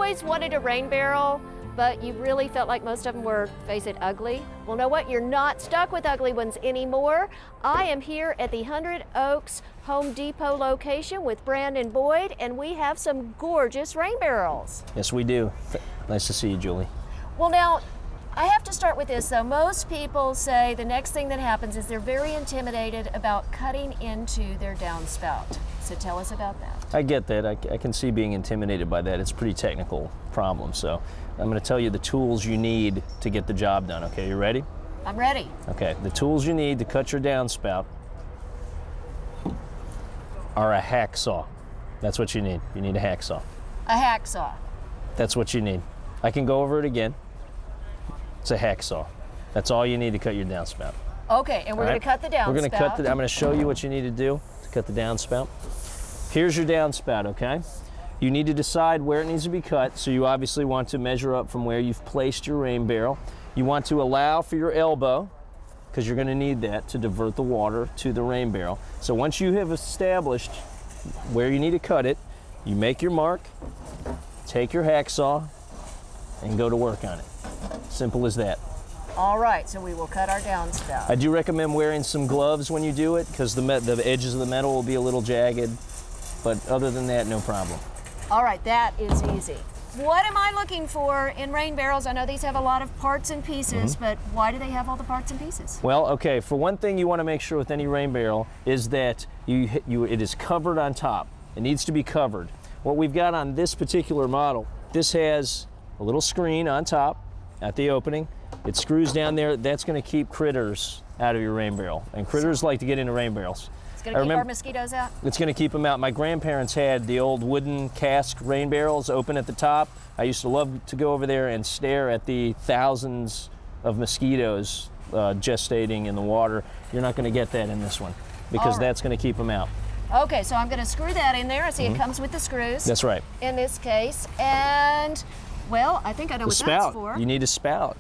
always wanted a rain barrel, but you really felt like most of them were, face it, ugly? Well, know what? You're not stuck with ugly ones anymore. I am here at the 100 Oaks Home Depot location with Brandon Boyd, and we have some gorgeous rain barrels. Yes, we do. Nice to see you, Julie. Well, now, I have to start with this, though. Most people say the next thing that happens is they're very intimidated about cutting into their downspout. So tell us about that. I get that. I can see being intimidated by that. It's a pretty technical problem. So I'm going to tell you the tools you need to get the job done. Okay, you ready? I'm ready. Okay, the tools you need to cut your downspout are a hacksaw. That's what you need. You need a hacksaw. A hacksaw. That's what you need. I can go over it again. It's a hacksaw. That's all you need to cut your downspout. Okay, and we're going to cut the downspout. We're going to cut the, I'm going to show you what you need to do to cut the downspout. Here's your downspout, okay? You need to decide where it needs to be cut, so you obviously want to measure up from where you've placed your rain barrel. You want to allow for your elbow, because you're going to need that to divert the water to the rain barrel. So once you have established where you need to cut it, you make your mark, take your hacksaw, and go to work on it. Simple as that. All right, so we will cut our downspout. I do recommend wearing some gloves when you do it, because the edges of the metal will be a little jagged, but other than that, no problem. All right, that is easy. What am I looking for in rain barrels? I know these have a lot of parts and pieces, but why do they have all the parts and pieces? Well, okay, for one thing you want to make sure with any rain barrel is that it is covered on top. It needs to be covered. What we've got on this particular model, this has a little screen on top at the opening. It screws down there. That's going to keep critters out of your rain barrel. And critters like to get into rain barrels. It's going to keep our mosquitoes out? It's going to keep them out. My grandparents had the old wooden cask rain barrels open at the top. I used to love to go over there and stare at the thousands of mosquitoes gestating in the water. You're not going to get that in this one because that's going to keep them out. Okay, so I'm going to screw that in there. I see it comes with the screws. That's right. In this case. And, well, I think I know what that's for. You need a spout.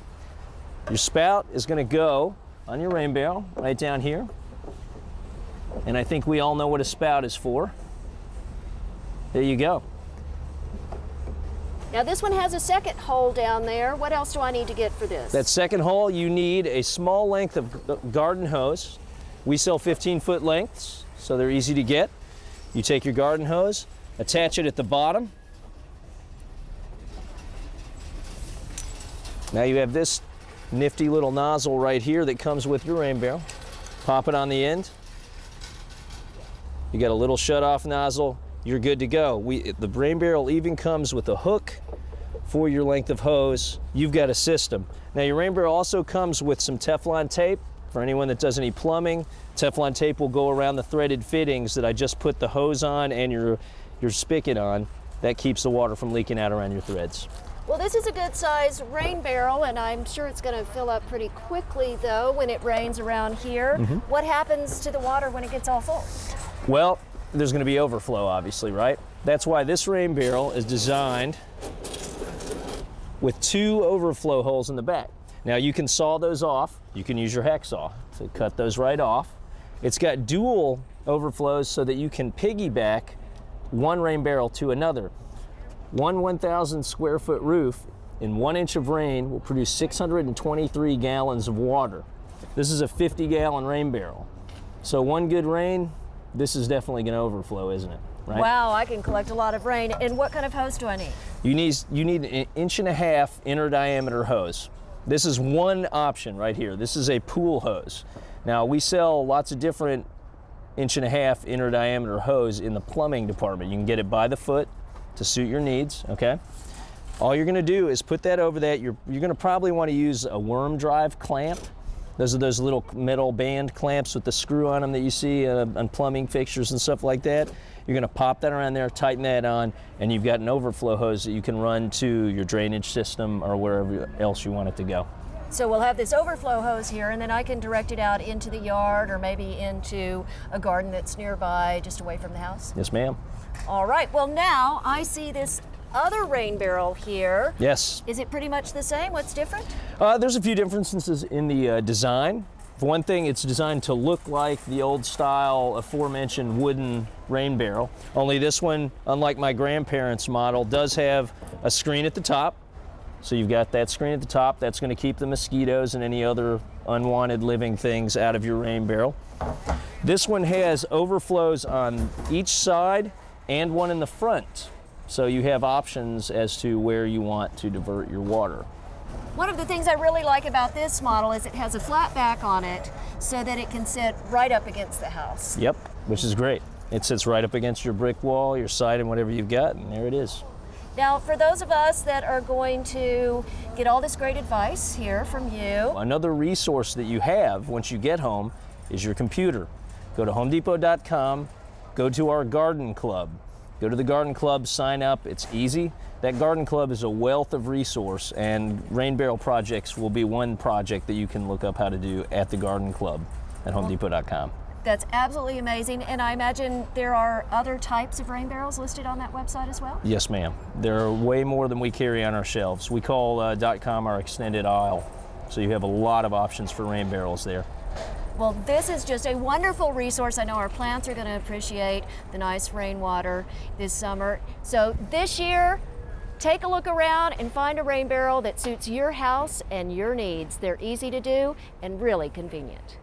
Your spout is going to go on your rain barrel right down here. And I think we all know what a spout is for. There you go. Now this one has a second hole down there. What else do I need to get for this? That second hole, you need a small length of garden hose. We sell 15-foot lengths, so they're easy to get. You take your garden hose, attach it at the bottom. Now you have this nifty little nozzle right here that comes with your rain barrel. Pop it on the end. You got a little shut-off nozzle. You're good to go. The rain barrel even comes with a hook for your length of hose. You've got a system. Now your rain barrel also comes with some Teflon tape. For anyone that does any plumbing, Teflon tape will go around the threaded fittings that I just put the hose on and your spigot on. That keeps the water from leaking out around your threads. Well, this is a good size rain barrel, and I'm sure it's going to fill up pretty quickly, though, when it rains around here. What happens to the water when it gets all full? Well, there's going to be overflow, obviously, right? That's why this rain barrel is designed with 2 overflow holes in the back. Now, you can saw those off. You can use your hacksaw to cut those right off. It's got dual overflows so that you can piggyback one rain barrel to another. One 1,000 square foot roof in 1 inch of rain will produce 623 gallons of water. This is a 50-gallon rain barrel. So one good rain, this is definitely going to overflow, isn't it? Right? Wow, I can collect a lot of rain. And what kind of hose do I need? You need an 1.5 inch inner diameter hose. This is one option right here. This is a pool hose. Now we sell lots of different 1.5 inch inner diameter hose in the plumbing department. You can get it by the foot to suit your needs, okay? All you're gonna do is put that over that. You're gonna probably want to use a worm drive clamp. Those are those little metal band clamps with the screw on them that you see on plumbing fixtures and stuff like that. You're gonna pop that around there, tighten that on, and you've got an overflow hose that you can run to your drainage system or wherever else you want it to go. So we'll have this overflow hose here, and then I can direct it out into the yard or maybe into a garden that's nearby, just away from the house? Yes, ma'am. All right, well now I see this other rain barrel here. Yes. Is it pretty much the same? What's different? There's a few differences in the design. For one thing, it's designed to look like the old style aforementioned wooden rain barrel. Only this one, unlike my grandparents' model, does have a screen at the top. So you've got that screen at the top. That's going to keep the mosquitoes and any other unwanted living things out of your rain barrel. This one has overflows on each side and one in the front. So you have options as to where you want to divert your water. One of the things I really like about this model is it has a flat back on it so that it can sit right up against the house. Yep, which is great. It sits right up against your brick wall, your siding, whatever you've got, and there it is. Now, for those of us that are going to get all this great advice here from you. Another resource that you have once you get home is your computer. Go to homedepot.com, go to our garden club. Go to the garden club, sign up, it's easy. That garden club is a wealth of resource, and rain barrel projects will be one project that you can look up how to do at the garden club at homedepot.com. That's absolutely amazing, and I imagine there are other types of rain barrels listed on that website as well? Yes, ma'am. There are way more than we carry on our shelves. We call .com our extended aisle, so you have a lot of options for rain barrels there. Well, this is just a wonderful resource. I know our plants are going to appreciate the nice rainwater this summer. So this year, take a look around and find a rain barrel that suits your house and your needs. They're easy to do and really convenient.